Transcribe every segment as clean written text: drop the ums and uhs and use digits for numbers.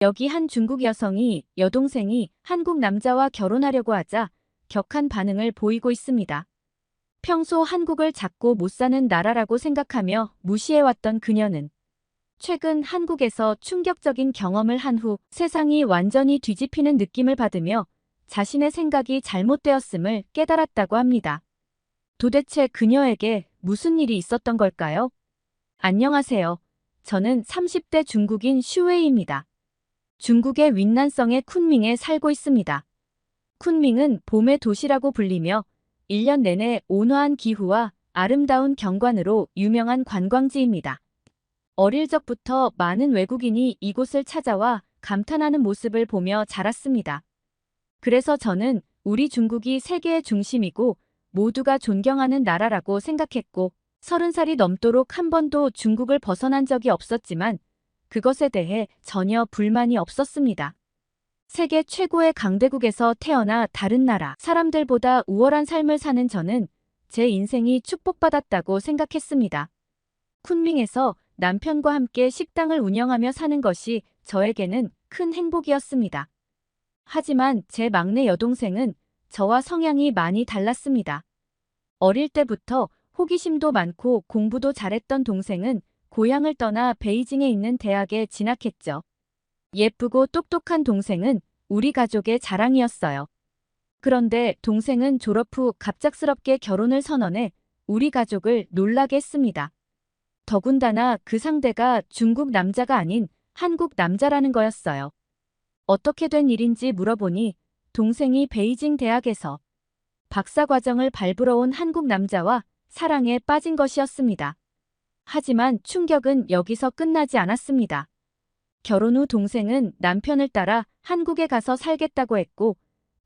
여기 한 중국 여성이 여동생이 한국 남자와 결혼하려고 하자 격한 반응을 보이고 있습니다. 평소 한국을 작고 못 사는 나라라고 생각하며 무시해왔던 그녀는 최근 한국에서 충격적인 경험을 한 후 세상이 완전히 뒤집히는 느낌을 받으며 자신의 생각이 잘못되었음을 깨달았다고 합니다. 도대체 그녀에게 무슨 일이 있었던 걸까요? 안녕하세요. 저는 30대 중국인 슈웨이입니다. 중국의 윈난성의 쿤밍에 살고 있습니다. 쿤밍은 봄의 도시라고 불리며 1년 내내 온화한 기후와 아름다운 경관으로 유명한 관광지입니다. 어릴 적부터 많은 외국인이 이곳을 찾아와 감탄하는 모습을 보며 자랐습니다. 그래서 저는 우리 중국이 세계의 중심이고 모두가 존경하는 나라라고 생각했고 30살이 넘도록 한 번도 중국을 벗어난 적이 없었지만 그것에 대해 전혀 불만이 없었습니다. 세계 최고의 강대국에서 태어나 다른 나라 사람들보다 우월한 삶을 사는 저는 제 인생이 축복받았다고 생각했습니다. 쿤밍에서 남편과 함께 식당을 운영하며 사는 것이 저에게는 큰 행복이었습니다. 하지만 제 막내 여동생은 저와 성향이 많이 달랐습니다. 어릴 때부터 호기심도 많고 공부도 잘했던 동생은 고향을 떠나 베이징에 있는 대학에 진학했죠. 예쁘고 똑똑한 동생은 우리 가족의 자랑이었어요. 그런데 동생은 졸업 후 갑작스럽게 결혼을 선언해 우리 가족을 놀라게 했습니다. 더군다나 그 상대가 중국 남자가 아닌 한국 남자라는 거였어요. 어떻게 된 일인지 물어보니 동생이 베이징 대학에서 박사과정을 밟으러 온 한국 남자와 사랑에 빠진 것이었습니다. 하지만 충격은 여기서 끝나지 않았습니다. 결혼 후 동생은 남편을 따라 한국에 가서 살겠다고 했고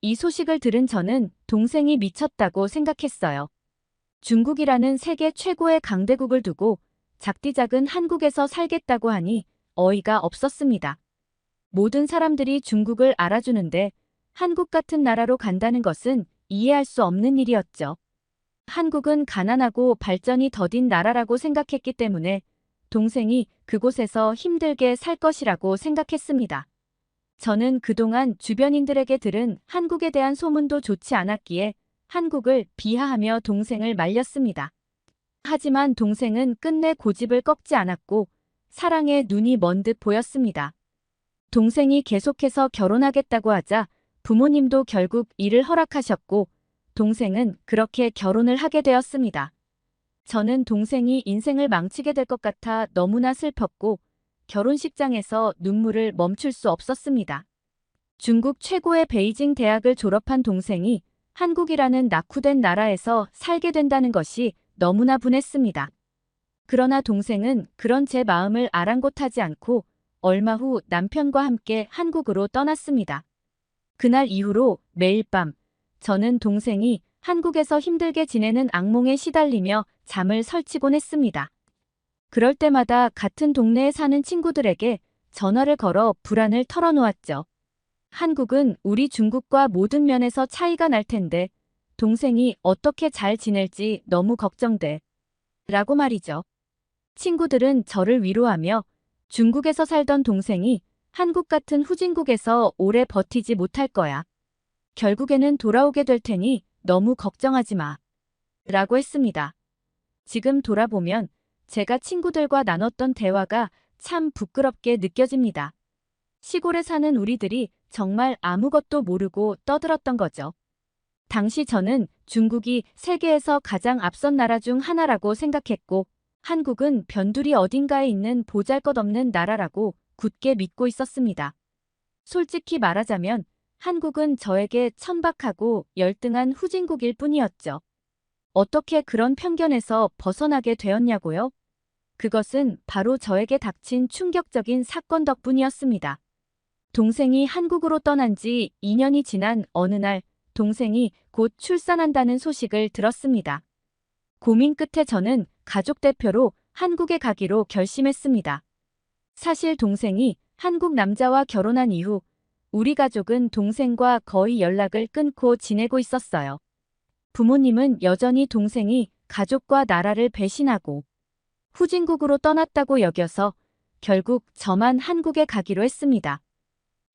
이 소식을 들은 저는 동생이 미쳤다고 생각했어요. 중국이라는 세계 최고의 강대국을 두고 작디작은 한국에서 살겠다고 하니 어이가 없었습니다. 모든 사람들이 중국을 알아주는데 한국 같은 나라로 간다는 것은 이해할 수 없는 일이었죠. 한국은 가난하고 발전이 더딘 나라라고 생각했기 때문에 동생이 그곳에서 힘들게 살 것이라고 생각했습니다. 저는 그동안 주변인들에게 들은 한국에 대한 소문도 좋지 않았기에 한국을 비하하며 동생을 말렸습니다. 하지만 동생은 끝내 고집을 꺾지 않았고 사랑에 눈이 먼 듯 보였습니다. 동생이 계속해서 결혼하겠다고 하자 부모님도 결국 이를 허락하셨고 동생은 그렇게 결혼을 하게 되었습니다. 저는 동생이 인생을 망치게 될 것 같아 너무나 슬펐고 결혼식장에서 눈물을 멈출 수 없었습니다. 중국 최고의 베이징 대학을 졸업한 동생이 한국이라는 낙후된 나라에서 살게 된다는 것이 너무나 분했습니다. 그러나 동생은 그런 제 마음을 아랑곳하지 않고 얼마 후 남편과 함께 한국으로 떠났습니다. 그날 이후로 매일 밤 저는 동생이 한국에서 힘들게 지내는 악몽에 시달리며 잠을 설치곤 했습니다. 그럴 때마다 같은 동네에 사는 친구들에게 전화를 걸어 불안을 털어놓았죠. 한국은 우리 중국과 모든 면에서 차이가 날 텐데 동생이 어떻게 잘 지낼지 너무 걱정돼. 라고 말이죠. 친구들은 저를 위로하며 중국에서 살던 동생이 한국 같은 후진국에서 오래 버티지 못할 거야. 결국에는 돌아오게 될 테니 너무 걱정하지 마. 라고 했습니다. 지금 돌아보면 제가 친구들과 나눴던 대화가 참 부끄럽게 느껴집니다. 시골에 사는 우리들이 정말 아무것도 모르고 떠들었던 거죠. 당시 저는 중국이 세계에서 가장 앞선 나라 중 하나라고 생각했고 한국은 변두리 어딘가에 있는 보잘것없는 나라라고 굳게 믿고 있었습니다. 솔직히 말하자면 한국은 저에게 천박하고 열등한 후진국일 뿐이었죠. 어떻게 그런 편견에서 벗어나게 되었냐고요? 그것은 바로 저에게 닥친 충격적인 사건 덕분이었습니다. 동생이 한국으로 떠난 지 2년이 지난 어느 날 동생이 곧 출산한다는 소식을 들었습니다. 고민 끝에 저는 가족 대표로 한국에 가기로 결심했습니다. 사실 동생이 한국 남자와 결혼한 이후 우리 가족은 동생과 거의 연락을 끊고 지내고 있었어요. 부모님은 여전히 동생이 가족과 나라를 배신하고 후진국으로 떠났다고 여겨서 결국 저만 한국에 가기로 했습니다.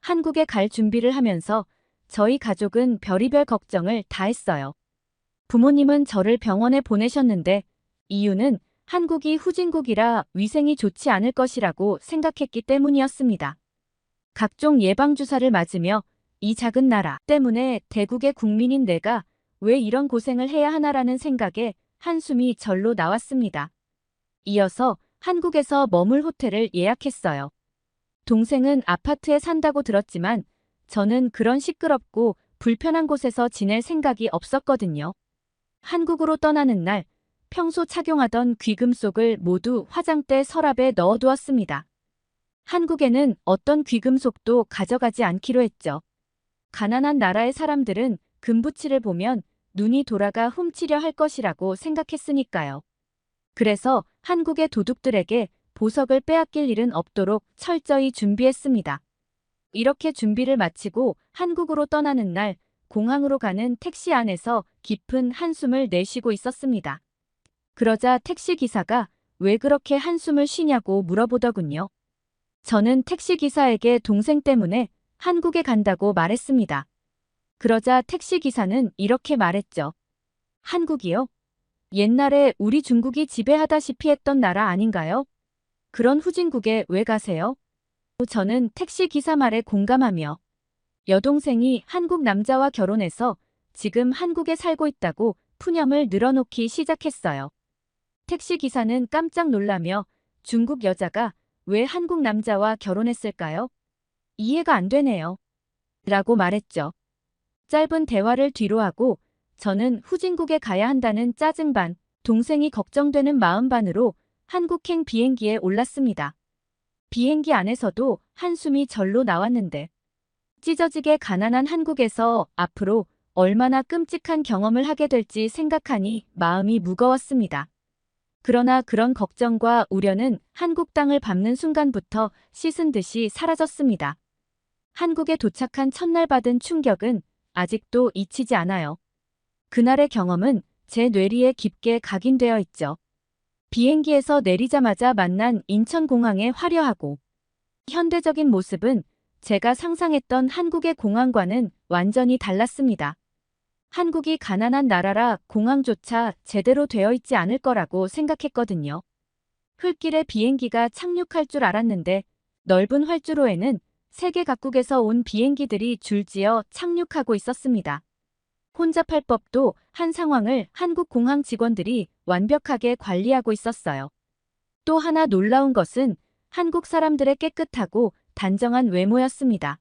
한국에 갈 준비를 하면서 저희 가족은 별의별 걱정을 다 했어요. 부모님은 저를 병원에 보내셨는데 이유는 한국이 후진국이라 위생이 좋지 않을 것이라고 생각했기 때문이었습니다. 각종 예방주사를 맞으며 이 작은 나라 때문에 대국의 국민인 내가 왜 이런 고생을 해야 하나라는 생각에 한숨이 절로 나왔습니다. 이어서 한국에서 머물 호텔을 예약했어요. 동생은 아파트에 산다고 들었지만 저는 그런 시끄럽고 불편한 곳에서 지낼 생각이 없었거든요. 한국으로 떠나는 날 평소 착용하던 귀금속을 모두 화장대 서랍에 넣어두었습니다. 한국에는 어떤 귀금속도 가져가지 않기로 했죠. 가난한 나라의 사람들은 금부치를 보면 눈이 돌아가 훔치려 할 것이라고 생각했으니까요. 그래서 한국의 도둑들에게 보석을 빼앗길 일은 없도록 철저히 준비했습니다. 이렇게 준비를 마치고 한국으로 떠나는 날 공항으로 가는 택시 안에서 깊은 한숨을 내쉬고 있었습니다. 그러자 택시기사가 왜 그렇게 한숨을 쉬냐고 물어보더군요. 저는 택시기사에게 동생 때문에 한국에 간다고 말했습니다. 그러자 택시기사는 이렇게 말했죠. 한국이요? 옛날에 우리 중국이 지배하다시피 했던 나라 아닌가요? 그런 후진국에 왜 가세요? 저는 택시기사 말에 공감하며 여동생이 한국 남자와 결혼해서 지금 한국에 살고 있다고 푸념을 늘어놓기 시작했어요. 택시기사는 깜짝 놀라며 중국 여자가 왜 한국 남자와 결혼했을까요? 이해가 안 되네요. 라고 말했죠. 짧은 대화를 뒤로하고 저는 후진국에 가야 한다는 짜증 반, 동생이 걱정되는 마음 반으로 한국행 비행기에 올랐습니다. 비행기 안에서도 한숨이 절로 나왔는데 찢어지게 가난한 한국에서 앞으로 얼마나 끔찍한 경험을 하게 될지 생각하니 마음이 무거웠습니다. 그러나 그런 걱정과 우려는 한국 땅을 밟는 순간부터 씻은 듯이 사라졌습니다. 한국에 도착한 첫날 받은 충격은 아직도 잊히지 않아요. 그날의 경험은 제 뇌리에 깊게 각인되어 있죠. 비행기에서 내리자마자 만난 인천공항의 화려하고 현대적인 모습은 제가 상상했던 한국의 공항과는 완전히 달랐습니다. 한국이 가난한 나라라 공항조차 제대로 되어 있지 않을 거라고 생각했거든요. 흙길에 비행기가 착륙할 줄 알았는데 넓은 활주로에는 세계 각국에서 온 비행기들이 줄지어 착륙하고 있었습니다. 혼잡할 법도 한 상황을 한국 공항 직원들이 완벽하게 관리하고 있었어요. 또 하나 놀라운 것은 한국 사람들의 깨끗하고 단정한 외모였습니다.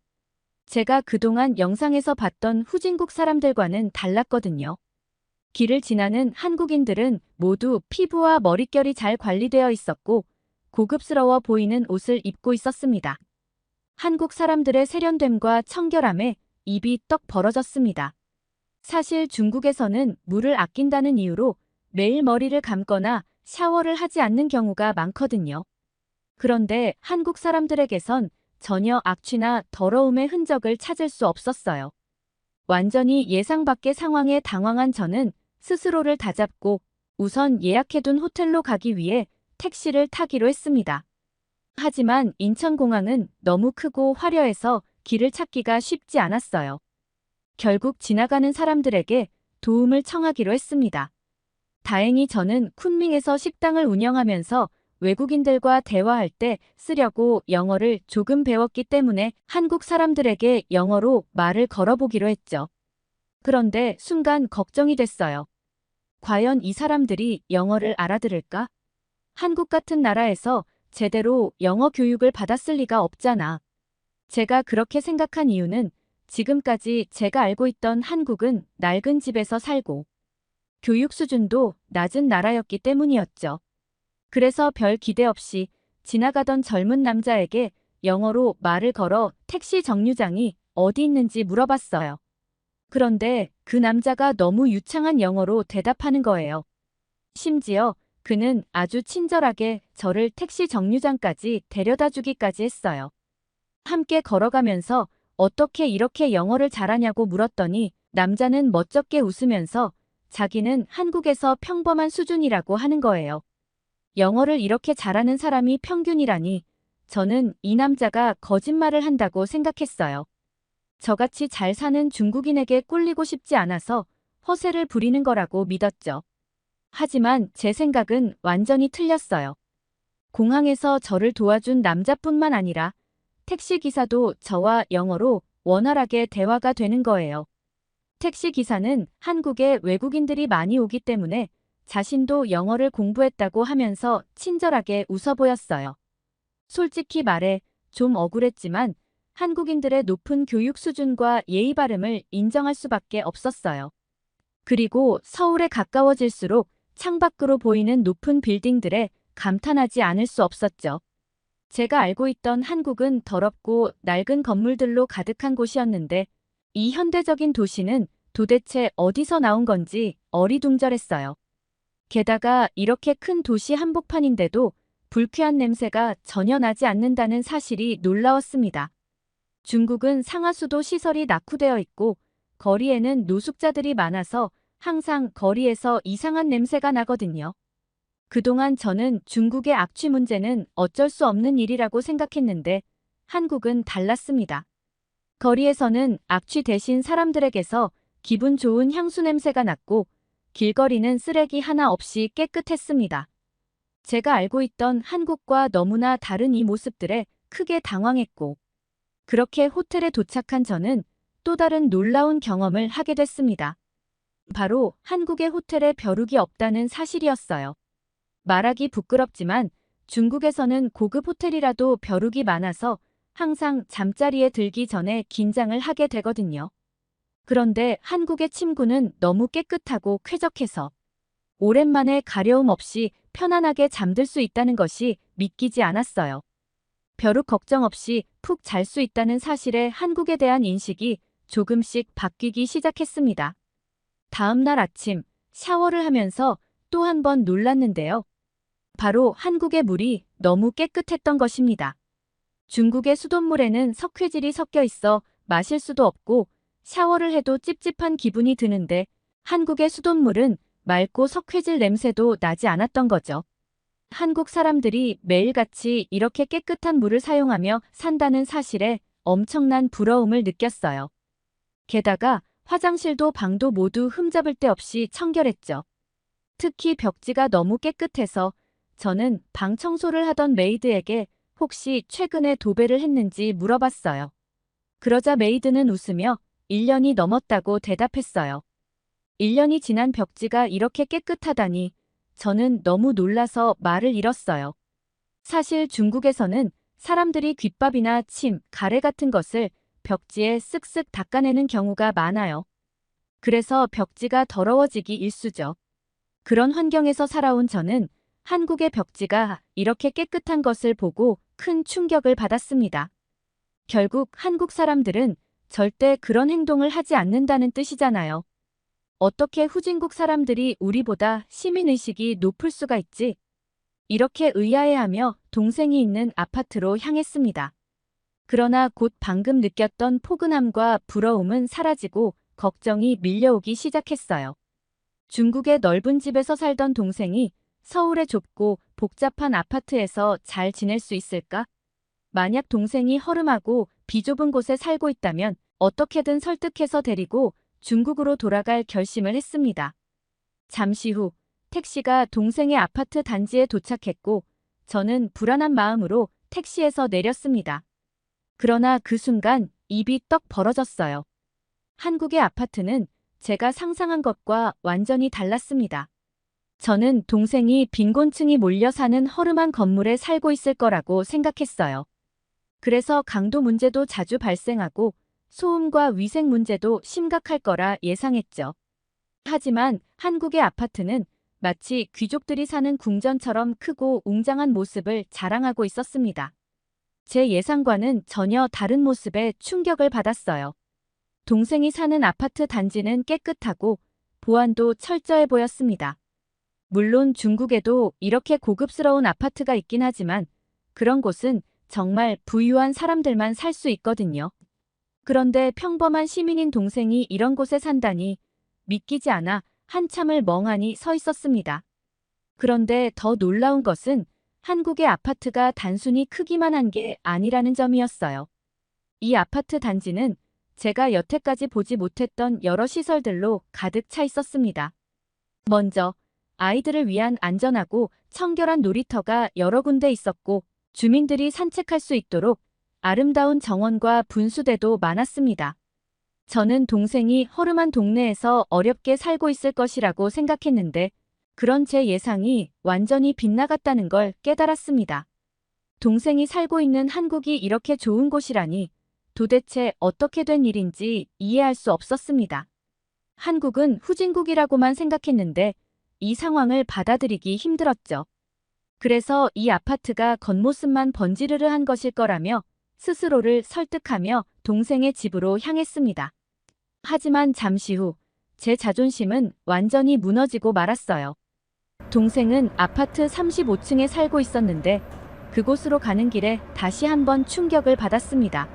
제가 그동안 영상에서 봤던 후진국 사람들과는 달랐거든요. 길을 지나는 한국인들은 모두 피부와 머릿결이 잘 관리되어 있었고 고급스러워 보이는 옷을 입고 있었습니다. 한국 사람들의 세련됨과 청결함에 입이 떡 벌어졌습니다. 사실 중국에서는 물을 아낀다는 이유로 매일 머리를 감거나 샤워를 하지 않는 경우가 많거든요. 그런데 한국 사람들에게선 전혀 악취나 더러움의 흔적을 찾을 수 없었어요. 완전히 예상 밖의 상황에 당황한 저는 스스로를 다잡고 우선 예약해둔 호텔로 가기 위해 택시를 타기로 했습니다. 하지만 인천공항은 너무 크고 화려해서 길을 찾기가 쉽지 않았어요. 결국 지나가는 사람들에게 도움을 청하기로 했습니다. 다행히 저는 쿤밍에서 식당을 운영하면서 외국인들과 대화할 때 쓰려고 영어를 조금 배웠기 때문에 한국 사람들에게 영어로 말을 걸어보기로 했죠. 그런데 순간 걱정이 됐어요. 과연 이 사람들이 영어를 알아들을까? 한국 같은 나라에서 제대로 영어 교육을 받았을 리가 없잖아. 제가 그렇게 생각한 이유는 지금까지 제가 알고 있던 한국은 낡은 집에서 살고 교육 수준도 낮은 나라였기 때문이었죠. 그래서 별 기대 없이 지나가던 젊은 남자에게 영어로 말을 걸어 택시 정류장이 어디 있는지 물어봤어요. 그런데 그 남자가 너무 유창한 영어로 대답하는 거예요. 심지어 그는 아주 친절하게 저를 택시 정류장까지 데려다 주기까지 했어요. 함께 걸어가면서 어떻게 이렇게 영어를 잘하냐고 물었더니 남자는 멋쩍게 웃으면서 자기는 한국에서 평범한 수준이라고 하는 거예요. 영어를 이렇게 잘하는 사람이 평균이라니 저는 이 남자가 거짓말을 한다고 생각했어요. 저같이 잘 사는 중국인에게 꿀리고 싶지 않아서 허세를 부리는 거라고 믿었죠. 하지만 제 생각은 완전히 틀렸어요. 공항에서 저를 도와준 남자뿐만 아니라 택시기사도 저와 영어로 원활하게 대화가 되는 거예요. 택시기사는 한국에 외국인들이 많이 오기 때문에 자신도 영어를 공부했다고 하면서 친절하게 웃어 보였어요. 솔직히 말해 좀 억울했지만 한국인들의 높은 교육 수준과 예의 바름을 인정할 수밖에 없었어요. 그리고 서울에 가까워질수록 창밖으로 보이는 높은 빌딩들에 감탄하지 않을 수 없었죠. 제가 알고 있던 한국은 더럽고 낡은 건물들로 가득한 곳이었는데 이 현대적인 도시는 도대체 어디서 나온 건지 어리둥절했어요. 게다가 이렇게 큰 도시 한복판인데도 불쾌한 냄새가 전혀 나지 않는다는 사실이 놀라웠습니다. 중국은 상하수도 시설이 낙후되어 있고 거리에는 노숙자들이 많아서 항상 거리에서 이상한 냄새가 나거든요. 그동안 저는 중국의 악취 문제는 어쩔 수 없는 일이라고 생각했는데 한국은 달랐습니다. 거리에서는 악취 대신 사람들에게서 기분 좋은 향수 냄새가 났고 길거리는 쓰레기 하나 없이 깨끗했습니다. 제가 알고 있던 한국과 너무나 다른 이 모습들에 크게 당황했고 그렇게 호텔에 도착한 저는 또 다른 놀라운 경험을 하게 됐습니다. 바로 한국의 호텔에 벼룩이 없다는 사실이었어요. 말하기 부끄럽지만 중국에서는 고급 호텔이라도 벼룩이 많아서 항상 잠자리에 들기 전에 긴장을 하게 되거든요. 그런데 한국의 침구는 너무 깨끗하고 쾌적해서 오랜만에 가려움 없이 편안하게 잠들 수 있다는 것이 믿기지 않았어요. 벼룩 걱정 없이 푹 잘 수 있다는 사실에 한국에 대한 인식이 조금씩 바뀌기 시작했습니다. 다음 날 아침 샤워를 하면서 또 한 번 놀랐는데요. 바로 한국의 물이 너무 깨끗했던 것입니다. 중국의 수돗물에는 석회질이 섞여 있어 마실 수도 없고 샤워를 해도 찝찝한 기분이 드는데 한국의 수돗물은 맑고 석회질 냄새도 나지 않았던 거죠. 한국 사람들이 매일같이 이렇게 깨끗한 물을 사용하며 산다는 사실에 엄청난 부러움을 느꼈어요. 게다가 화장실도 방도 모두 흠잡을 데 없이 청결했죠. 특히 벽지가 너무 깨끗해서 저는 방 청소를 하던 메이드에게 혹시 최근에 도배를 했는지 물어봤어요. 그러자 메이드는 웃으며 1년이 넘었다고 대답했어요. 1년이 지난 벽지가 이렇게 깨끗하다니 저는 너무 놀라서 말을 잃었어요. 사실 중국에서는 사람들이 귓밥이나 침, 가래 같은 것을 벽지에 쓱쓱 닦아내는 경우가 많아요. 그래서 벽지가 더러워지기 일쑤죠. 그런 환경에서 살아온 저는 한국의 벽지가 이렇게 깨끗한 것을 보고 큰 충격을 받았습니다. 결국 한국 사람들은 절대 그런 행동을 하지 않는다는 뜻이잖아요. 어떻게 후진국 사람들이 우리보다 시민의식이 높을 수가 있지? 이렇게 의아해하며 동생이 있는 아파트로 향했습니다. 그러나 곧 방금 느꼈던 포근함과 부러움은 사라지고 걱정이 밀려오기 시작했어요. 중국의 넓은 집에서 살던 동생이 서울의 좁고 복잡한 아파트에서 잘 지낼 수 있을까? 만약 동생이 허름하고 비좁은 곳에 살고 있다면 어떻게든 설득해서 데리고 중국으로 돌아갈 결심을 했습니다. 잠시 후 택시가 동생의 아파트 단지에 도착했고 저는 불안한 마음으로 택시에서 내렸습니다. 그러나 그 순간 입이 떡 벌어졌어요. 한국의 아파트는 제가 상상한 것과 완전히 달랐습니다. 저는 동생이 빈곤층이 몰려 사는 허름한 건물에 살고 있을 거라고 생각했어요. 그래서 강도 문제도 자주 발생하고 소음과 위생 문제도 심각할 거라 예상했죠. 하지만 한국의 아파트는 마치 귀족들이 사는 궁전처럼 크고 웅장한 모습을 자랑하고 있었습니다. 제 예상과는 전혀 다른 모습에 충격을 받았어요. 동생이 사는 아파트 단지는 깨끗하고 보안도 철저해 보였습니다. 물론 중국에도 이렇게 고급스러운 아파트가 있긴 하지만 그런 곳은 정말 부유한 사람들만 살 수 있거든요. 그런데 평범한 시민인 동생이 이런 곳에 산다니 믿기지 않아 한참을 멍하니 서 있었습니다. 그런데 더 놀라운 것은 한국의 아파트가 단순히 크기만 한 게 아니라는 점이었어요. 이 아파트 단지는 제가 여태까지 보지 못했던 여러 시설들로 가득 차 있었습니다. 먼저 아이들을 위한 안전하고 청결한 놀이터가 여러 군데 있었고, 주민들이 산책할 수 있도록 아름다운 정원과 분수대도 많았습니다. 저는 동생이 허름한 동네에서 어렵게 살고 있을 것이라고 생각했는데, 그런 제 예상이 완전히 빗나갔다는 걸 깨달았습니다. 동생이 살고 있는 한국이 이렇게 좋은 곳이라니 도대체 어떻게 된 일인지 이해할 수 없었습니다. 한국은 후진국이라고만 생각했는데 이 상황을 받아들이기 힘들었죠. 그래서 이 아파트가 겉모습만 번지르르한 것일 거라며 스스로를 설득하며 동생의 집으로 향했습니다. 하지만 잠시 후 제 자존심은 완전히 무너지고 말았어요. 동생은 아파트 35층에 살고 있었는데 그곳으로 가는 길에 다시 한번 충격을 받았습니다.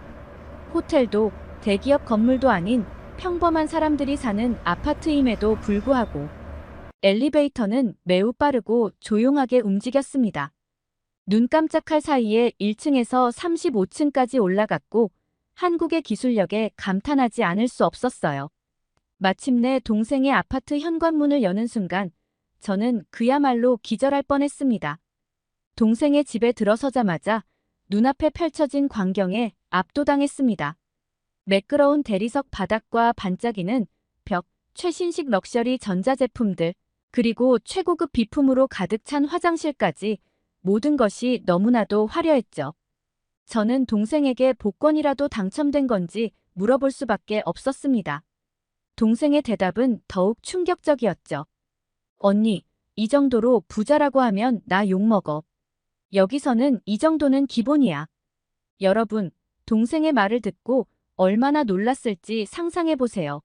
호텔도 대기업 건물도 아닌 평범한 사람들이 사는 아파트임에도 불구하고 엘리베이터는 매우 빠르고 조용하게 움직였습니다. 눈 깜짝할 사이에 1층에서 35층까지 올라갔고 한국의 기술력에 감탄하지 않을 수 없었어요. 마침내 동생의 아파트 현관문을 여는 순간 저는 그야말로 기절할 뻔했습니다. 동생의 집에 들어서자마자 눈앞에 펼쳐진 광경에 압도당했습니다. 매끄러운 대리석 바닥과 반짝이는 벽, 최신식 럭셔리 전자제품들, 그리고 최고급 비품으로 가득 찬 화장실까지 모든 것이 너무나도 화려했죠. 저는 동생에게 복권이라도 당첨된 건지 물어볼 수밖에 없었습니다. 동생의 대답은 더욱 충격적이었죠. 언니, 이 정도로 부자라고 하면 나 욕먹어. 여기서는 이 정도는 기본이야. 여러분, 동생의 말을 듣고 얼마나 놀랐을지 상상해보세요.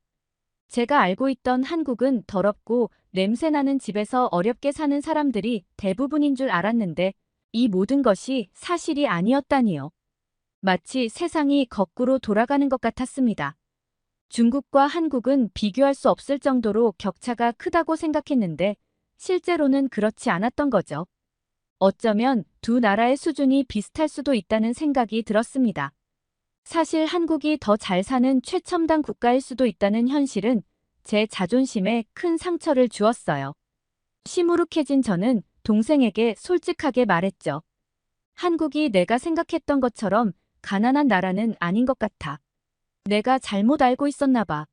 제가 알고 있던 한국은 더럽고 냄새나는 집에서 어렵게 사는 사람들이 대부분인 줄 알았는데 이 모든 것이 사실이 아니었다니요. 마치 세상이 거꾸로 돌아가는 것 같았습니다. 중국과 한국은 비교할 수 없을 정도로 격차가 크다고 생각했는데 실제로는 그렇지 않았던 거죠. 어쩌면 두 나라의 수준이 비슷할 수도 있다는 생각이 들었습니다. 사실 한국이 더 잘 사는 최첨단 국가일 수도 있다는 현실은 제 자존심에 큰 상처를 주었어요. 시무룩해진 저는 동생에게 솔직하게 말했죠. 한국이 내가 생각했던 것처럼 가난한 나라는 아닌 것 같아. 내가 잘못 알고 있었나 봐.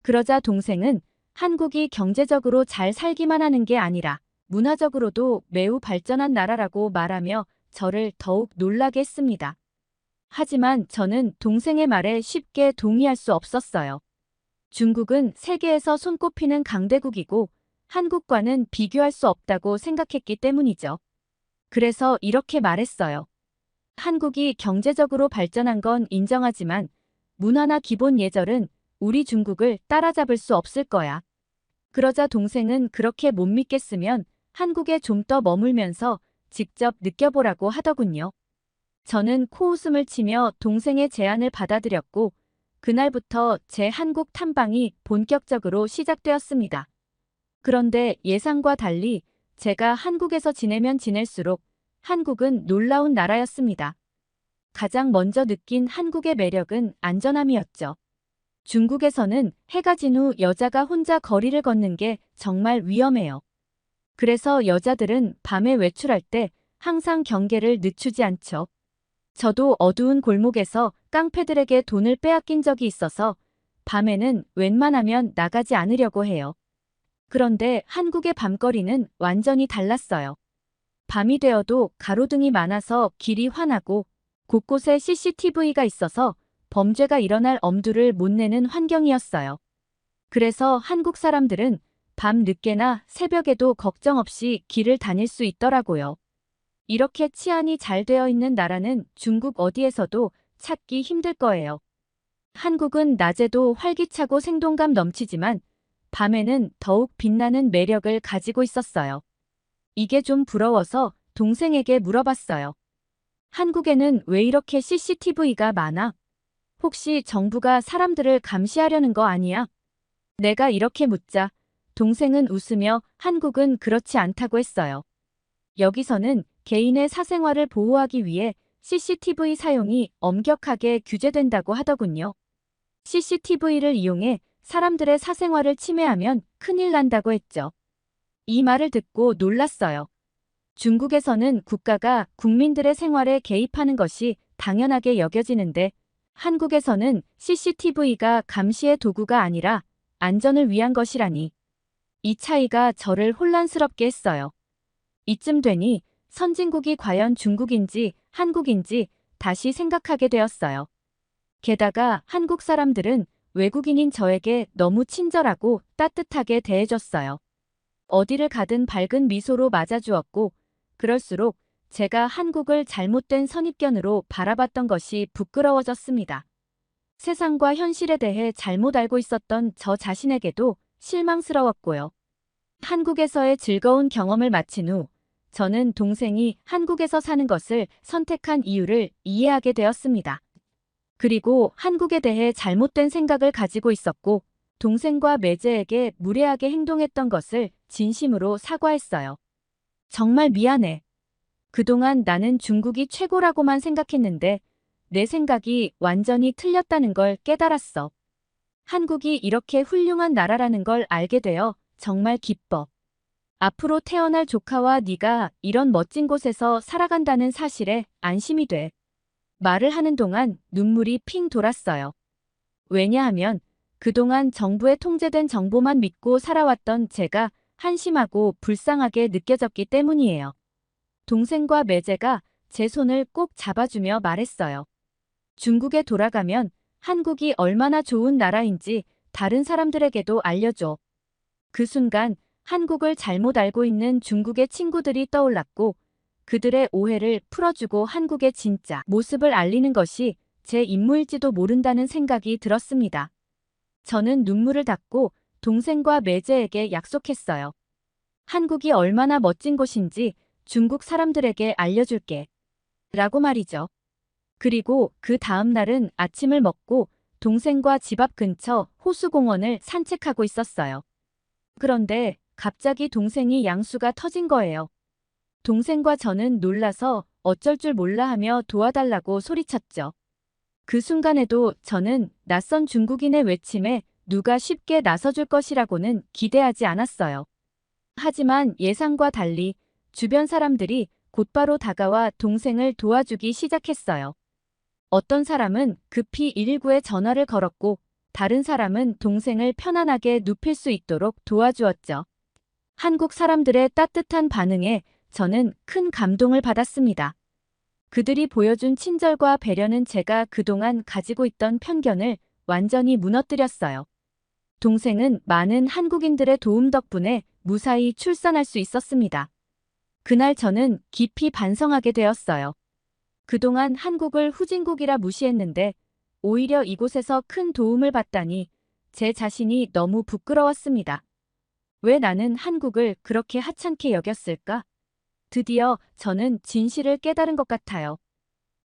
그러자 동생은 한국이 경제적으로 잘 살기만 하는 게 아니라 문화적으로도 매우 발전한 나라라고 말하며 저를 더욱 놀라게 했습니다. 하지만 저는 동생의 말에 쉽게 동의할 수 없었어요. 중국은 세계에서 손꼽히는 강대국이고 한국과는 비교할 수 없다고 생각했기 때문이죠. 그래서 이렇게 말했어요. 한국이 경제적으로 발전한 건 인정하지만 문화나 기본 예절은 우리 중국을 따라잡을 수 없을 거야. 그러자 동생은 그렇게 못 믿겠으면 한국에 좀 더 머물면서 직접 느껴보라고 하더군요. 저는 코웃음을 치며 동생의 제안을 받아들였고 그날부터 제 한국 탐방이 본격적으로 시작되었습니다. 그런데 예상과 달리 제가 한국에서 지내면 지낼수록 한국은 놀라운 나라였습니다. 가장 먼저 느낀 한국의 매력은 안전함이었죠. 중국에서는 해가 진 후 여자가 혼자 거리를 걷는 게 정말 위험해요. 그래서 여자들은 밤에 외출할 때 항상 경계를 늦추지 않죠. 저도 어두운 골목에서 깡패들에게 돈을 빼앗긴 적이 있어서 밤에는 웬만하면 나가지 않으려고 해요. 그런데 한국의 밤거리는 완전히 달랐어요. 밤이 되어도 가로등이 많아서 길이 환하고 곳곳에 CCTV가 있어서 범죄가 일어날 엄두를 못 내는 환경이었어요. 그래서 한국 사람들은 밤 늦게나 새벽에도 걱정 없이 길을 다닐 수 있더라고요. 이렇게 치안이 잘 되어 있는 나라는 중국 어디에서도 찾기 힘들 거예요. 한국은 낮에도 활기차고 생동감 넘치지만 밤에는 더욱 빛나는 매력을 가지고 있었어요. 이게 좀 부러워서 동생에게 물어봤어요. 한국에는 왜 이렇게 CCTV가 많아? 혹시 정부가 사람들을 감시하려는 거 아니야? 내가 이렇게 묻자 동생은 웃으며 한국은 그렇지 않다고 했어요. 여기서는 개인의 사생활을 보호하기 위해 CCTV 사용이 엄격하게 규제된다고 하더군요. CCTV를 이용해 사람들의 사생활을 침해하면 큰일 난다고 했죠. 이 말을 듣고 놀랐어요. 중국에서는 국가가 국민들의 생활에 개입하는 것이 당연하게 여겨지는데 한국에서는 CCTV가 감시의 도구가 아니라 안전을 위한 것이라니. 이 차이가 저를 혼란스럽게 했어요. 이쯤 되니 선진국이 과연 중국인지 한국인지 다시 생각하게 되었어요. 게다가 한국 사람들은 외국인인 저에게 너무 친절하고 따뜻하게 대해줬어요. 어디를 가든 밝은 미소로 맞아주었고, 그럴수록 제가 한국을 잘못된 선입견으로 바라봤던 것이 부끄러워졌습니다. 세상과 현실에 대해 잘못 알고 있었던 저 자신에게도 실망스러웠고요. 한국에서의 즐거운 경험을 마친 후 저는 동생이 한국에서 사는 것을 선택한 이유를 이해하게 되었습니다. 그리고 한국에 대해 잘못된 생각을 가지고 있었고 동생과 매제에게 무례하게 행동했던 것을 진심으로 사과했어요. 정말 미안해. 그동안 나는 중국이 최고라고만 생각했는데 내 생각이 완전히 틀렸다는 걸 깨달았어. 한국이 이렇게 훌륭한 나라라는 걸 알게 되어 정말 기뻐. 앞으로 태어날 조카와 네가 이런 멋진 곳에서 살아간다는 사실에 안심이 돼. 말을 하는 동안 눈물이 핑 돌았어요. 왜냐하면 그동안 정부에 통제된 정보만 믿고 살아왔던 제가 한심하고 불쌍하게 느껴졌기 때문이에요. 동생과 매제가 제 손을 꼭 잡아주며 말했어요. 중국에 돌아가면 한국이 얼마나 좋은 나라인지 다른 사람들에게도 알려줘. 그 순간 한국을 잘못 알고 있는 중국의 친구들이 떠올랐고 그들의 오해를 풀어주고 한국의 진짜 모습을 알리는 것이 제 임무일지도 모른다는 생각이 들었습니다. 저는 눈물을 닦고 동생과 매제에게 약속했어요. 한국이 얼마나 멋진 곳인지 중국 사람들에게 알려줄게. 라고 말이죠. 그리고 그 다음 날은 아침을 먹고 동생과 집 앞 근처 호수공원을 산책하고 있었어요. 그런데 갑자기 동생이 양수가 터진 거예요. 동생과 저는 놀라서 어쩔 줄 몰라 하며 도와달라고 소리쳤죠. 그 순간에도 저는 낯선 중국인의 외침에 누가 쉽게 나서줄 것이라고는 기대하지 않았어요. 하지만 예상과 달리 주변 사람들이 곧바로 다가와 동생을 도와주기 시작했어요. 어떤 사람은 급히 119에 전화를 걸었고 다른 사람은 동생을 편안하게 눕힐 수 있도록 도와주었죠. 한국 사람들의 따뜻한 반응에 저는 큰 감동을 받았습니다. 그들이 보여준 친절과 배려는 제가 그동안 가지고 있던 편견을 완전히 무너뜨렸어요. 동생은 많은 한국인들의 도움 덕분에 무사히 출산할 수 있었습니다. 그날 저는 깊이 반성하게 되었어요. 그동안 한국을 후진국이라 무시했는데 오히려 이곳에서 큰 도움을 받다니 제 자신이 너무 부끄러웠습니다. 왜 나는 한국을 그렇게 하찮게 여겼을까? 드디어 저는 진실을 깨달은 것 같아요.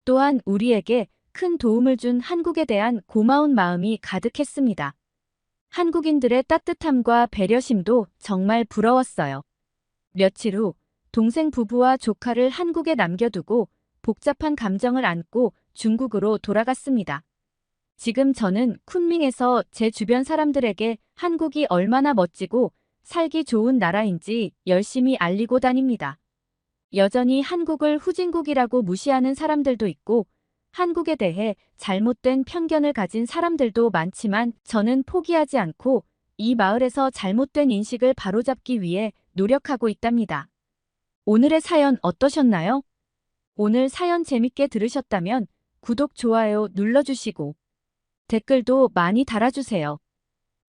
또한 우리에게 큰 도움을 준 한국에 대한 고마운 마음이 가득했습니다. 한국인들의 따뜻함과 배려심도 정말 부러웠어요. 며칠 후 동생 부부와 조카를 한국에 남겨두고 복잡한 감정을 안고 중국으로 돌아갔습니다. 지금 저는 쿤밍에서 제 주변 사람들에게 한국이 얼마나 멋지고 살기 좋은 나라인지 열심히 알리고 다닙니다. 여전히 한국을 후진국이라고 무시하는 사람들도 있고 한국에 대해 잘못된 편견을 가진 사람들도 많지만 저는 포기하지 않고 이 마을에서 잘못된 인식을 바로잡기 위해 노력하고 있답니다. 오늘의 사연 어떠셨나요? 오늘 사연 재밌게 들으셨다면 구독, 좋아요 눌러주시고 댓글도 많이 달아주세요.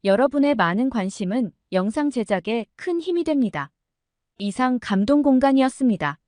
여러분의 많은 관심은 영상 제작에 큰 힘이 됩니다. 이상 감동 공간이었습니다.